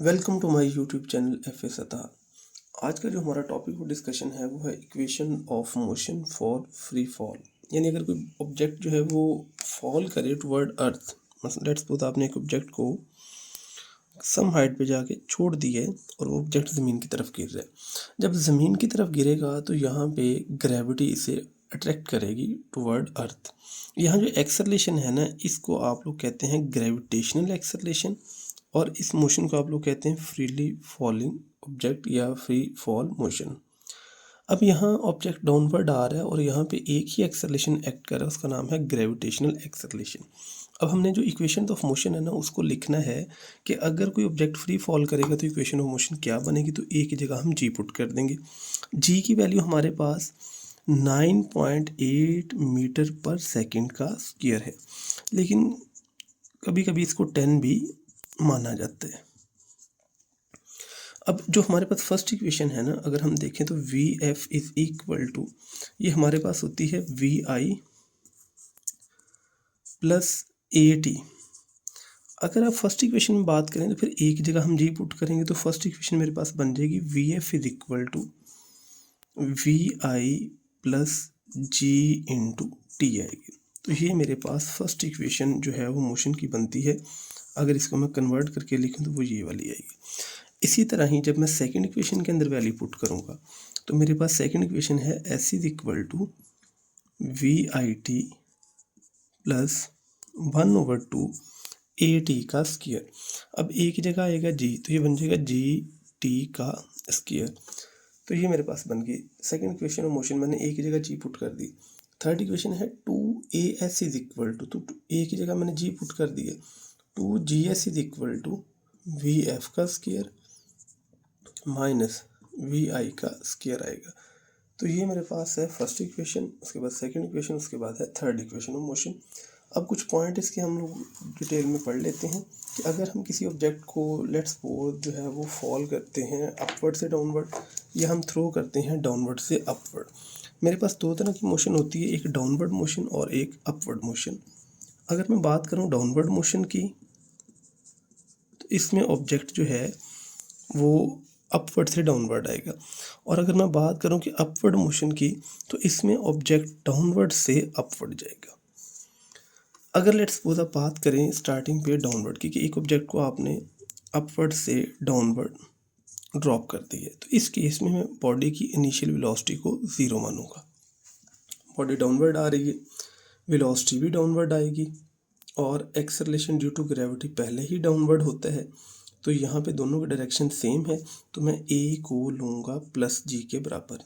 Welcome to my YouTube channel F S Ata. आज का जो हमारा टॉपिक और डिस्कशन है वो है equation of motion for free fall. यानी अगर कोई ऑब्जेक्ट जो है वो फॉल करे टुवर्ड अर्थ, मतलब लेट्स सपोज आपने एक ऑब्जेक्ट को सम हाइट पे जाके छोड़ दी है और वो ऑब्जेक्ट ज़मीन की तरफ गिर रहा है। जब ज़मीन की तरफ गिरेगा तो यहाँ पे ग्रेविटी इसे अट्रैक्ट करेगी टुवर्ड अर्थ। यहाँ जो एक्सेलरेशन है ना, इसको आप लोग कहते हैं ग्रेविटेशनल एक्सेलरेशन, और इस मोशन को आप लोग कहते हैं फ्रीली फॉलिंग ऑब्जेक्ट या फ्री फॉल मोशन। अब यहाँ ऑब्जेक्ट डाउनवर्ड आ रहा है और यहाँ पे एक ही एक्सेलरेशन एक्ट कर रहा है, उसका नाम है ग्रेविटेशनल एक्सेलरेशन। अब हमने जो इक्वेशन ऑफ मोशन है ना, उसको लिखना है कि अगर कोई ऑब्जेक्ट फ्री फॉल करेगा तो इक्वेशन ऑफ मोशन क्या बनेगी। तो ए की जगह हम जी पुट कर देंगे। जी की वैल्यू हमारे पास 9.8 मीटर पर सेकेंड का स्क्वायर है, लेकिन कभी कभी इसको 10 भी माना जाता है। अब जो हमारे पास फर्स्ट इक्वेशन है ना, अगर हम देखें तो V F is equal to, ये हमारे पास होती है V I plus A T. अगर आप फर्स्ट इक्वेशन में बात करें तो फिर ए की जगह हम जी पुट करेंगे, तो फर्स्ट इक्वेशन मेरे पास बन जाएगी V F is equal to V I plus G into T आएगी। तो ये मेरे पास फर्स्ट इक्वेशन जो है वो मोशन की बनती है। अगर इसको मैं कन्वर्ट करके लिखूँ तो वो ये वाली आएगी। इसी तरह ही जब मैं सेकंड इक्वेशन के अंदर वैल्यू पुट करूँगा तो मेरे पास सेकंड इक्वेशन है S is equal to V I T plus 1/2 A T का स्क्वायर। अब ए की जगह आएगा जी, तो ये बन जाएगा जी टी का स्क्वायर। तो ये मेरे पास बन गई सेकंड इक्वेशन ऑफ मोशन। मैंने ए की जगह जी पुट कर दी। थर्ड इक्वेशन है 2as इज इक्वल टू, तो ए की जगह मैंने जी पुट कर दी है, 2gs is equal to V F का स्क्वायर माइनस वी आई का स्क्वायर आएगा। तो ये मेरे पास है फर्स्ट इक्वेशन, उसके बाद सेकंड इक्वेशन, उसके बाद है थर्ड इक्वेशन ऑफ मोशन। अब कुछ पॉइंट इसके हम लोग डिटेल में पढ़ लेते हैं कि अगर हम किसी ऑब्जेक्ट को लेट्स सपोज जो है वो फॉल करते हैं अपवर्ड से डाउनवर्ड, या हम थ्रो करते हैं डाउनवर्ड से अपवर्ड। मेरे पास दो तरह की मोशन होती है, एक डाउनवर्ड मोशन और एक अपवर्ड मोशन। अगर मैं बात करूँ डाउनवर्ड मोशन की, तो इसमें ऑब्जेक्ट जो है वो अपवर्ड से डाउनवर्ड आएगा, और अगर मैं बात करूं कि अपवर्ड मोशन की, तो इसमें ऑब्जेक्ट डाउनवर्ड से अपवर्ड जाएगा। अगर लेट्स सपोज आप बात करें स्टार्टिंग पे डाउनवर्ड की, कि एक ऑब्जेक्ट को आपने अपवर्ड से डाउनवर्ड ड्रॉप कर दी है, तो इस केस में मैं बॉडी की इनिशियल वेलोसिटी को 0 मानूंगा। बॉडी डाउनवर्ड आ रही है, वेलोसिटी भी डाउनवर्ड आएगी, और एक्सेलरेशन ड्यू टू ग्रेविटी पहले ही डाउनवर्ड होता है, तो यहाँ पे दोनों की डायरेक्शन सेम है, तो मैं ए को लूँगा प्लस जी के बराबर।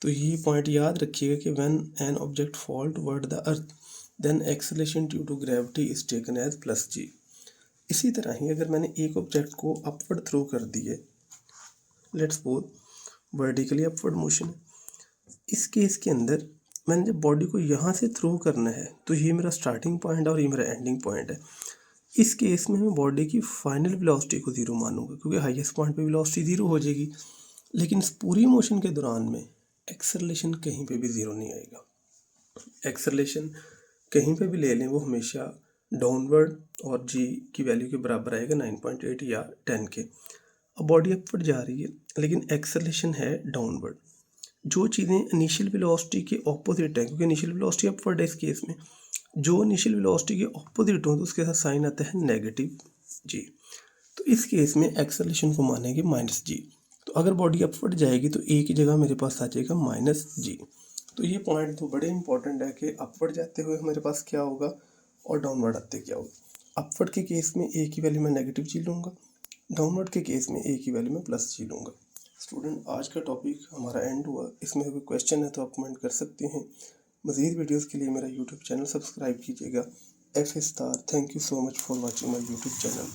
तो ये पॉइंट याद रखिएगा कि when an object fall toward the earth then acceleration due to gravity is taken as plus G. इसी तरह ही अगर मैंने एक ऑब्जेक्ट को अपवर्ड थ्रो कर दी है, let's suppose vertically upward motion है, इस केस के अंदर मैंने जब बॉडी को यहाँ से थ्रो करना है, तो ये मेरा स्टार्टिंग पॉइंट है और ये मेरा एंडिंग पॉइंट है। इस केस में मैं बॉडी की फाइनल वेलोसिटी को 0 मानूंगा, क्योंकि हाईएस्ट पॉइंट पे वेलोसिटी 0 हो जाएगी। लेकिन इस पूरी मोशन के दौरान में एक्सेलरेशन कहीं पे भी 0 नहीं आएगा। एक्सेलरेशन कहीं पे भी ले लें, वो हमेशा डाउनवर्ड और जी की वैल्यू के बराबर आएगा 9.8 या 10 के। अब बॉडी अपवर्ड जा रही है लेकिन एक्सेलरेशन है डाउनवर्ड। जो चीज़ें इनिशियल वेलोसिटी के ऑपोजिट है, क्योंकि इनिशियल वेलोसिटी अपवर्ड है इस केस में, जो इनिशियल वेलोसिटी के ऑपोजिट हो तो उसके साथ साइन आता है नेगेटिव जी। तो इस केस में एक्सेलरेशन को मानेंगे माइनस जी। तो अगर बॉडी अपवर्ड जाएगी तो ए की जगह मेरे पास आ जाएगा माइनस जी। तो ये पॉइंट तो बड़े इंपॉर्टेंट है कि अपवर्ड जाते हुए हमारे पास क्या होगा और डाउनवर्ड आते क्या होगा। अपवर्ड के केस में ए की वैल्यू मैं नेगेटिव जी लूँगा, डाउनवर्ड के केस में ए की वैल्यू मैं प्लस जी लूँगा। स्टूडेंट, आज का टॉपिक हमारा एंड हुआ। इसमें कोई क्वेश्चन है तो आप कमेंट कर सकते हैं। मज़ीद वीडियोस के लिए मेरा यूट्यूब चैनल सब्सक्राइब कीजिएगा। F star. Thank you so much for watching my YouTube channel.